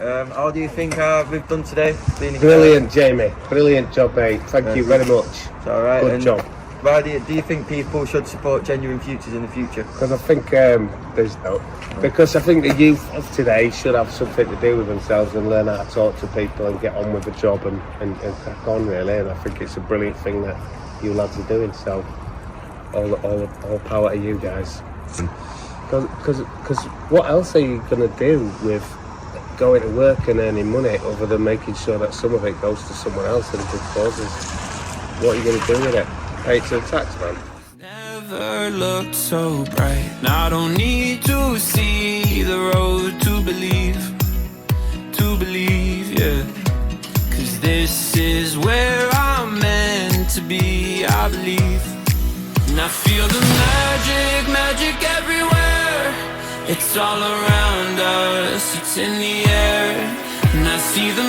How do you think we've done today? Brilliant, Jamie. Brilliant job, mate. Thank you very much. It's all right. Good job. Why do you think people should support Genuine Futures in the future? Because I think because I think the youth of today should have something to do with themselves and learn how to talk to people and get on with the job and crack on, really. And I think it's a brilliant thing that you lads are doing. So all power to you guys. Because what else are you going to do with going to work and earning money other than making sure that some of it goes to someone else and good causes? What are you going to do with it? Pay it to the tax man? Never looked so bright. I don't need to see the road to believe, yeah. Cause this is where I'm meant to be, I believe. And I feel the magic everywhere. It's all around us, it's in the air. And I see the